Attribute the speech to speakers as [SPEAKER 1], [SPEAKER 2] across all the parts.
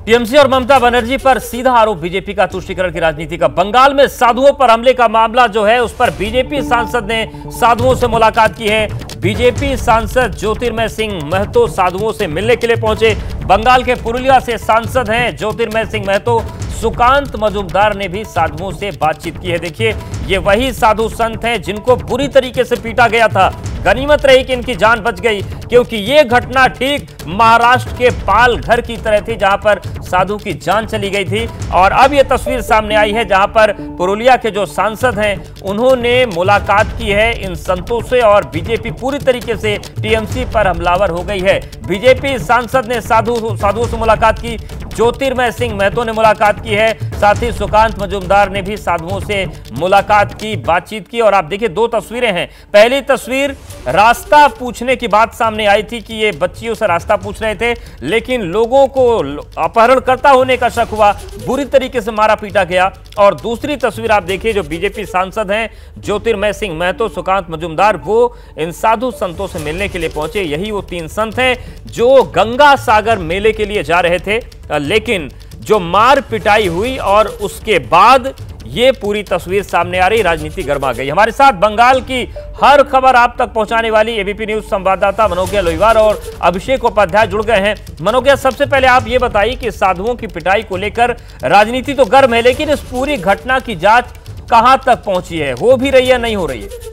[SPEAKER 1] TMC और ममता बनर्जी पर सीधा आरोप बीजेपी का तुष्टीकरण की राजनीति का। बंगाल में साधुओं पर हमले का मामला जो है उस पर बीजेपी सांसद ने साधुओं से मुलाकात की है। बीजेपी सांसद ज्योतिर्मय सिंह महतो साधुओं से मिलने के लिए पहुंचे। बंगाल के पुरुलिया से सांसद हैं ज्योतिर्मय सिंह महतो। सुकांत मजुमदार ने भी साधुओं से बातचीत की है। देखिए, ये वही साधु संत हैं जिनको बुरी तरीके से पीटा गया था। गनीमत रही कि इनकी जान बच गई, क्योंकि ये घटना ठीक महाराष्ट्र के पाल घर की तरह थी जहां पर साधु की जान चली गई थी। और अब ये तस्वीर सामने आई है जहां पर पुरुलिया के जो सांसद हैं उन्होंने मुलाकात की है इन संतों से और बीजेपी पूरी तरीके से टीएमसी पर हमलावर हो गई है। बीजेपी सांसद ने साधुओं से मुलाकात की, ज्योतिर्मय सिंह महतो ने मुलाकात की है, साथ ही सुकांत मजुमदार ने भी साधुओं से मुलाकात की, बातचीत की। और आप देखिए, दो तस्वीरें हैं। पहली तस्वीर रास्ता पूछने की बात सामने आई थी कि ये बच्चियों से रास्ता पूछ रहे थे, लेकिन लोगों को अपहरणकर्ता होने का शक हुआ, बुरी तरीके से मारा पीटा गया। और दूसरी तस्वीर आप देखिए, जो बीजेपी सांसद हैं ज्योतिर्मय सिंह महतो, सुकांत मजुमदार, वो इन साधु संतों से मिलने के लिए पहुंचे। यही वो तीन संत हैं जो गंगा सागर मेले के लिए जा रहे थे, लेकिन जो मार पिटाई हुई और उसके बाद ये पूरी तस्वीर सामने आ रही, राजनीति गर्मा गई। हमारे साथ बंगाल की हर खबर आप तक पहुंचाने वाली एबीपी न्यूज संवाददाता मनोज्ञा लोहिवार और अभिषेक उपाध्याय जुड़ गए हैं। मनोज्ञा, सबसे पहले आप ये बताइए कि साधुओं की पिटाई को लेकर राजनीति तो गर्म है, लेकिन इस पूरी घटना की जांच कहां तक पहुंची है? हो भी रही है, नहीं हो रही है?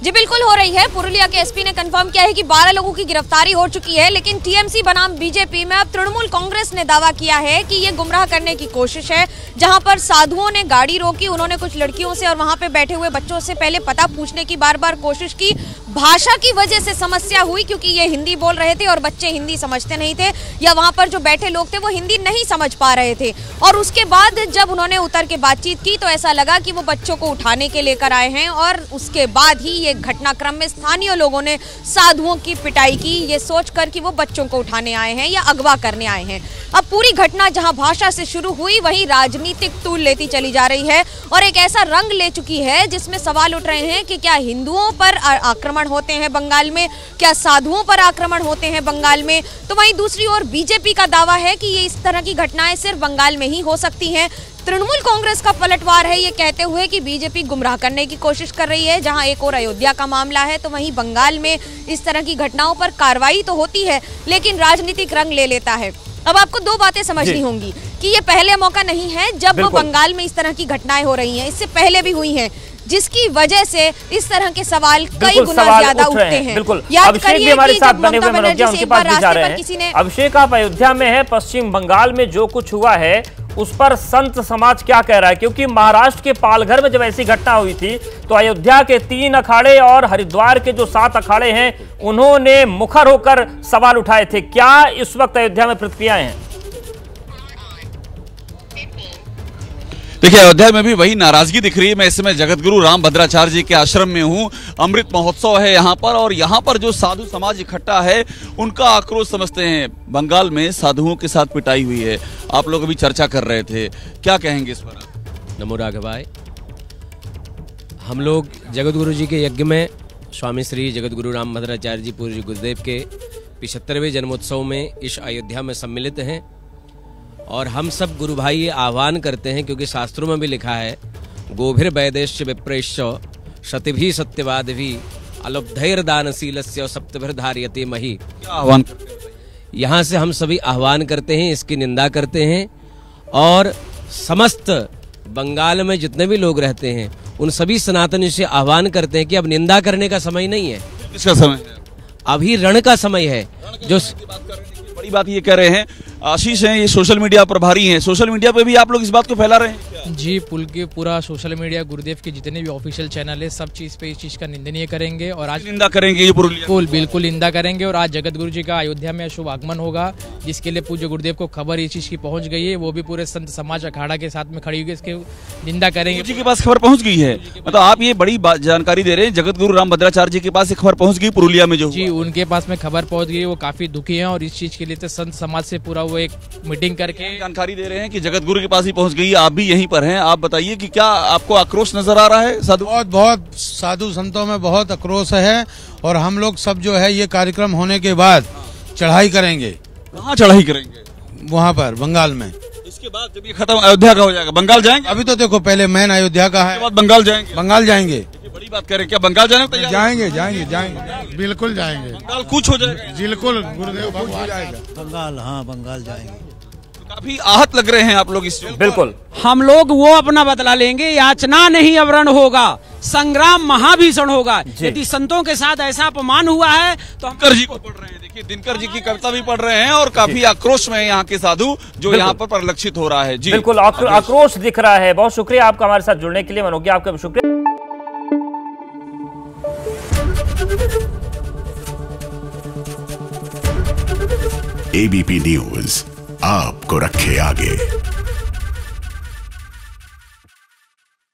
[SPEAKER 2] जी बिल्कुल हो रही है। पुरुलिया के एसपी ने कंफर्म किया है कि 12 लोगों की गिरफ्तारी हो चुकी है, लेकिन टीएमसी बनाम बीजेपी में अब तृणमूल कांग्रेस ने दावा किया है कि ये गुमराह करने की कोशिश है। जहां पर साधुओं ने गाड़ी रोकी, उन्होंने कुछ लड़कियों से और वहां पे बैठे हुए बच्चों से पहले पता पूछने की बार बार कोशिश की। भाषा की वजह से समस्या हुई, क्योंकि ये हिंदी बोल रहे थे और बच्चे हिंदी समझते नहीं थे, या वहां पर जो बैठे लोग थे वो हिंदी नहीं समझ पा रहे थे। और उसके बाद जब उन्होंने उतर के बातचीत की तो ऐसा लगा कि वो बच्चों को उठाने के लेकर आए हैं, और उसके बाद ही ये घटनाक्रम में स्थानीय लोगों ने साधुओं की पिटाई की, ये सोचकर कि वो बच्चों को उठाने आए हैं या अगवा करने आए हैं। अब पूरी घटना जहां भाषा से शुरू हुई वहीं राजनीतिक तूल लेती चली जा रही है और एक ऐसा रंग ले चुकी है जिसमें सवाल उठ रहे हैं कि क्या हिंदुओं पर आक्रमण होते हैं बंगाल में, क्या साधुओं पर आक्रमण होते हैं बंगाल में। तो वहीं दूसरी ओर बीजेपी का दावा है कि ये इस तरह की घटनाएं सिर्फ बंगाल में ही हो सकती हैं। तृणमूल कांग्रेस का पलटवार है ये कहते हुए कि बीजेपी गुमराह करने की कोशिश कर रही है। जहां एक और अयोध्या का मामला है, तो वहीं बंगाल में इस तरह की घटनाओं पर कार्रवाई तो होती है वो राजनीतिक रंग ले लेता है। अब आपको दो बातें समझनी होंगी कि ये पहले मौका नहीं है जब वो बंगाल में इस तरह की घटनाएं हो रही हैं, इससे पहले भी हुई हैं, जिसकी वजह से इस तरह के सवाल कई गुना ज्यादा उठते हैं।
[SPEAKER 1] बिल्कुल, अभिषेक भी हमारे साथ बने हुए मनोज्ञा, उनके पास भी जा रहे हैं। अभिषेक, आप अयोध्या में है, पश्चिम बंगाल में जो कुछ हुआ है उस पर संत समाज क्या कह रहा है? क्योंकि महाराष्ट्र के पालघर में जब ऐसी घटना हुई थी तो अयोध्या के 3 अखाड़े और हरिद्वार के जो 7 अखाड़े हैं उन्होंने मुखर होकर सवाल उठाए थे। क्या इस वक्त अयोध्या में प्रतिक्रियाएं हैं?
[SPEAKER 3] देखिए, अयोध्या में भी वही नाराजगी दिख रही है। मैं इस समय जगतगुरु रामभद्राचार्य जी के आश्रम में हूँ। अमृत महोत्सव है यहाँ पर, और यहाँ पर जो साधु समाज इकट्ठा है उनका आक्रोश समझते हैं। बंगाल में साधुओं के साथ पिटाई हुई है, आप लोग अभी चर्चा कर रहे थे, क्या कहेंगे इस पर?
[SPEAKER 4] नमो राघव भाई, हम लोग जगतगुरु जी के यज्ञ में स्वामी श्री जगतगुरु रामभद्राचार्य जी पूज्य गुरुदेव के 75वें जन्मोत्सव में इस अयोध्या में सम्मिलित हैं। और हम सब गुरु भाई ये आह्वान करते हैं, क्योंकि शास्त्रों में भी लिखा है गोभिर वैदेश्य विप्रेश्य शतिभि सत्यवादभि अलब्धैर दानशीलस्य सप्तभिर धार्यते मही।
[SPEAKER 3] आह्वान
[SPEAKER 4] यहाँ से हम सभी आह्वान करते हैं, इसकी निंदा करते हैं, और समस्त बंगाल में जितने भी लोग रहते हैं उन सभी सनातनी से आह्वान करते हैं कि अब निंदा करने का समय नहीं है।
[SPEAKER 3] किसका समय है?
[SPEAKER 4] अभी रण का समय है। जो
[SPEAKER 3] बड़ी बात ये कह रहे हैं, आशीष हैं, ये सोशल मीडिया प्रभारी हैं, सोशल मीडिया पे भी आप लोग इस बात को फैला रहे हैं?
[SPEAKER 5] जी, पूरा सोशल मीडिया गुरुदेव के जितने भी ऑफिशियल चैनल है सब चीज पे इस चीज का निंदनीय करेंगे और आज
[SPEAKER 3] निंदा करेंगे। ये
[SPEAKER 5] बिल्कुल निंदा करेंगे। और आज जगत गुरु जी का अयोध्या में शुभ आगमन होगा, जिसके लिए पूज्य गुरुदेव को खबर इस चीज की पहुंच गई है। वो भी पूरे संत समाज अखाड़ा के साथ में खड़ी हुई इसके निंदा करेंगे।
[SPEAKER 3] जी के पास खबर पहुंच गई है, मतलब आप ये बड़ी जानकारी दे रहे हैं। जगत गुरु रामभद्राचार्य जी के पास खबर पहुंच गई पुरुलिया में जो?
[SPEAKER 5] जी, उनके पास में खबर पहुंच गई, वो काफी दुखी है और इस चीज के लिए तो संत समाज से पूरा वो एक मीटिंग करके
[SPEAKER 3] जानकारी दे रहे हैं कि जगत गुरु के पास ही पहुंच गई। आप भी यहीं पर हैं, आप बताइए कि क्या आपको आक्रोश नजर आ रहा है? साधु
[SPEAKER 6] बहुत साधु संतों में बहुत आक्रोश है, और हम लोग सब जो है ये कार्यक्रम होने के बाद चढ़ाई करेंगे।
[SPEAKER 3] कहाँ चढ़ाई करेंगे?
[SPEAKER 6] वहाँ पर बंगाल में।
[SPEAKER 3] इसके बाद जब ये खत्म अयोध्या का हो जाएगा बंगाल जाएंगे?
[SPEAKER 6] अभी तो देखो पहले मैन अयोध्या का है,
[SPEAKER 3] इसके बाद बंगाल जाएंगे।
[SPEAKER 6] बंगाल जाएंगे।
[SPEAKER 3] ये बड़ी बात करें, क्या बंगाल जाने को तैयार?
[SPEAKER 6] जाएंगे जाएंगे जाएंगे, बिल्कुल जाएंगे।
[SPEAKER 3] बंगाल कुछ हो जाएगा?
[SPEAKER 6] बिल्कुल गुरुदेव कुछ हो जाएगा।
[SPEAKER 7] बंगाल, हाँ बंगाल जाएंगे।
[SPEAKER 3] काफी आहत लग रहे हैं आप लोग इस
[SPEAKER 1] बिल्कुल।
[SPEAKER 8] हम लोग वो अपना बदला लेंगे, याचना नहीं अवरण होगा, संग्राम महाभीषण होगा। यदि संतों के साथ ऐसा अपमान हुआ है तो हम
[SPEAKER 3] दिनकर जी को पढ़ रहे हैं। देखिए दिनकर जी की कविता भी पढ़ रहे हैं और काफी आक्रोश में यहाँ के साधु जो यहाँ पर परिलक्षित हो रहा है। जी
[SPEAKER 1] बिल्कुल आक्रोश दिख रहा है। बहुत शुक्रिया आपका हमारे साथ जुड़ने के लिए मनोज्ञा, आपका शुक्रिया।
[SPEAKER 9] एबीपी न्यूज आपको रखे आगे।